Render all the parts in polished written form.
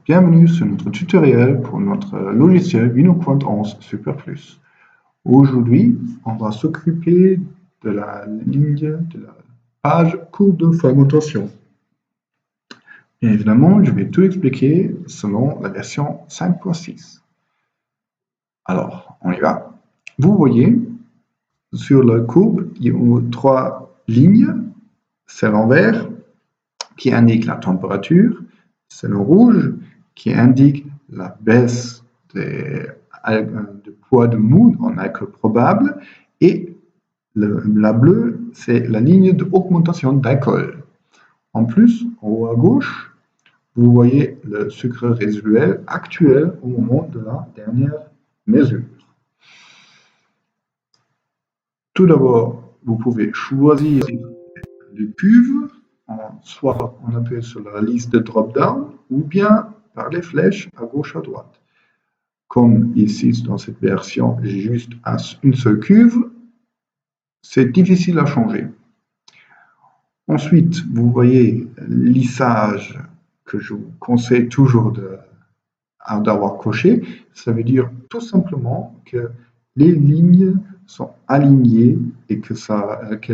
bienvenue sur notre tutoriel pour notre logiciel VinoQuant 11 Super Plus. Aujourd'hui, on va s'occuper de la ligne de la page courbe de fragmentation. Et évidemment, je vais tout expliquer selon la version 5.6. Alors, on y va. Vous voyez, sur la courbe, il y a trois lignes, celle en vert qui indique la température, celle en rouge qui indique la baisse de poids de mou en alcool probable, et la bleue, c'est la ligne d'augmentation d'alcool. En plus, en haut à gauche, vous voyez le sucre résiduel actuel au moment de la dernière mesure. Tout d'abord, vous pouvez choisir les cuves, soit on appelle sur la liste de drop-down, ou bien par les flèches à gauche à droite. Comme ici dans cette version, j'ai juste une seule cuve, c'est difficile à changer. Ensuite, vous voyez lissage que je vous conseille toujours d'avoir coché. Ça veut dire tout simplement que les lignes sont alignées et que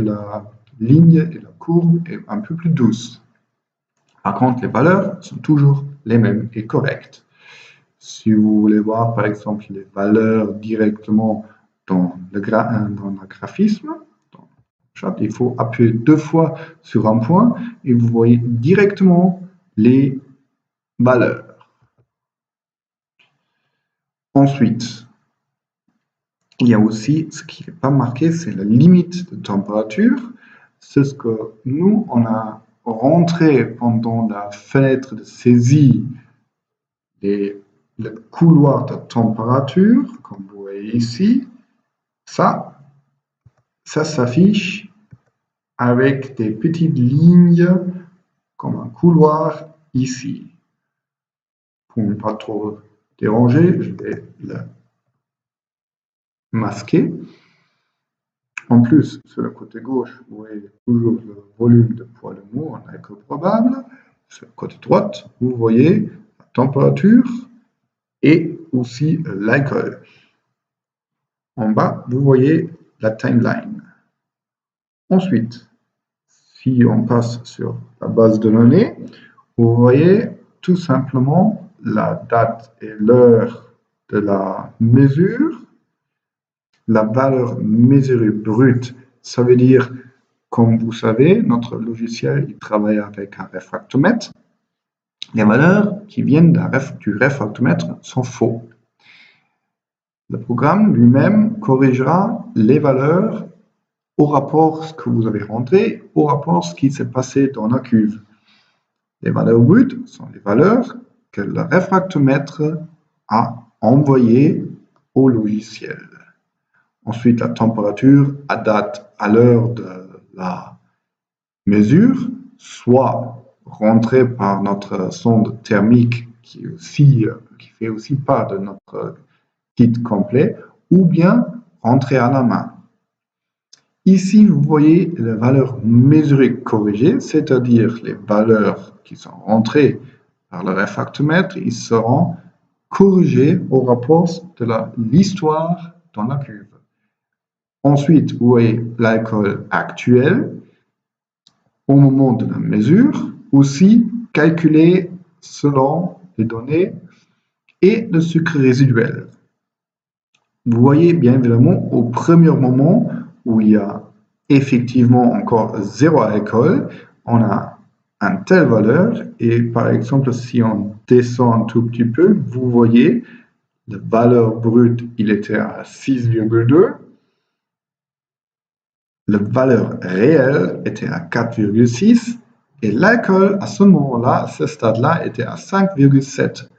la ligne et la courbe est un peu plus douce. Par contre, les valeurs sont toujours les mêmes et correctes. Si vous voulez voir, par exemple, les valeurs directement dans le graphisme, il faut appuyer 2 fois sur un point et vous voyez directement les valeurs. Ensuite, il y a aussi ce qui n'est pas marqué, c'est la limite de température. C'est ce que nous, on a rentré pendant la fenêtre de saisie le couloir de température, comme vous voyez ici. Ça s'affiche avec des petites lignes comme un couloir ici. Pour ne pas trop déranger, je vais le masquer. En plus, sur le côté gauche, vous voyez toujours le volume de poids de mou en alcool probable. Sur le côté droit, vous voyez la température et aussi l'alcool. En bas, vous voyez la timeline. Ensuite, si on passe sur la base de données, vous voyez tout simplement la date et l'heure de la mesure. La valeur mesurée brute, ça veut dire, comme vous savez, notre logiciel il travaille avec un réfractomètre. Les valeurs qui viennent du réfractomètre sont faux. Le programme lui-même corrigera les valeurs au rapport que vous avez rentré, au rapport ce qui s'est passé dans la cuve. Les valeurs brutes sont les valeurs que le réfractomètre a envoyées au logiciel. Ensuite, la température adapte à l'heure de la mesure, soit rentrée par notre sonde thermique qui fait aussi part de notre kit complet, ou bien rentrée à la main. Ici, vous voyez les valeurs mesurées corrigées, c'est-à-dire les valeurs qui sont rentrées par le réfractomètre, ils seront corrigées au rapport de l'histoire dans la cuve. Ensuite, vous voyez l'alcool actuel au moment de la mesure, aussi calculé selon les données, et le sucre résiduel. Vous voyez bien évidemment au premier moment où il y a effectivement encore 0 alcool, on a une telle valeur, et par exemple si on descend un tout petit peu, vous voyez la valeur brute, il était à 6,2. La valeur réelle était à 4,6 et l'alcool à ce moment-là, à ce stade-là, était à 5,7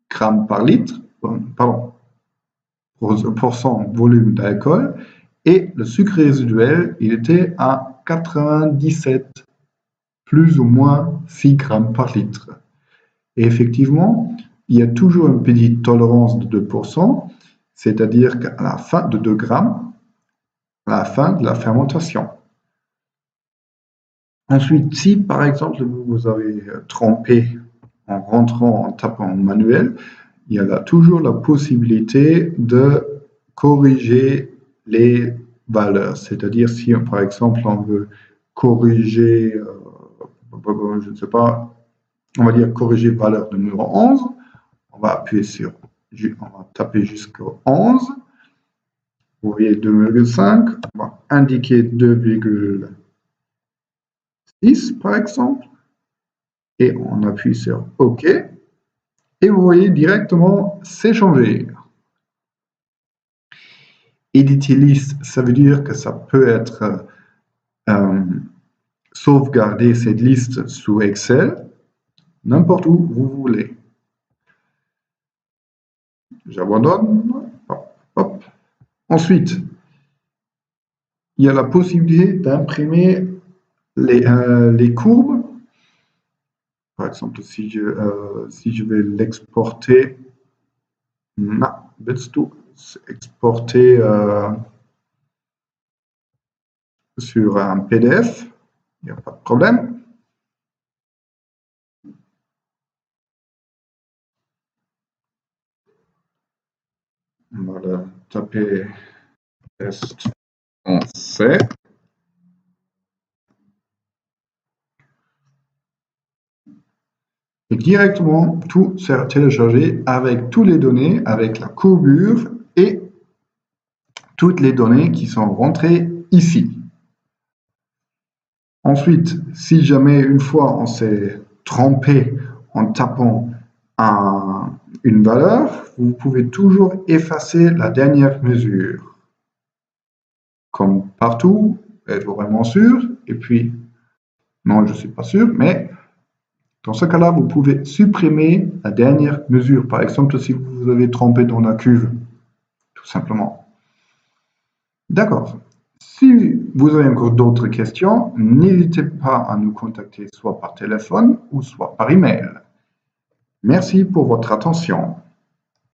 grammes par litre, pour son volume d'alcool, et le sucre résiduel, il était à 97, plus ou moins 6 grammes par litre. Et effectivement, il y a toujours une petite tolérance de 2%, c'est-à-dire qu'à la fin de 2 grammes, à la fin de la fermentation. Ensuite, si par exemple vous avez trompé en rentrant, en tapant manuel, il y a toujours la possibilité de corriger les valeurs. C'est-à-dire si, par exemple, on veut corriger, je ne sais pas, on va dire corriger valeur numéro 11, on va appuyer sur, on va taper jusqu'au 11. Vous voyez 2,5, on va indiquer 2,6 par exemple, et on appuie sur OK, et vous voyez directement c'est changé. Éditer liste, ça veut dire que ça peut être sauvegarder cette liste sous Excel, n'importe où vous voulez. J'abandonne. Hop, hop. Ensuite, il y a la possibilité d'imprimer les courbes. Par exemple, si je vais l'exporter, willst du exporter sur un PDF, il n'y a pas de problème. On va taper test français. Et directement, tout sera téléchargé avec toutes les données, avec la courbure et toutes les données qui sont rentrées ici. Ensuite, si jamais une fois on s'est trompé en tapant une valeur, vous pouvez toujours effacer la dernière mesure. Comme partout, êtes-vous vraiment sûr? Et puis, non, je ne suis pas sûr, mais dans ce cas-là, vous pouvez supprimer la dernière mesure. Par exemple, si vous vous avez trompé dans la cuve, tout simplement. D'accord. Si vous avez encore d'autres questions, n'hésitez pas à nous contacter soit par téléphone ou soit par email. Merci pour votre attention.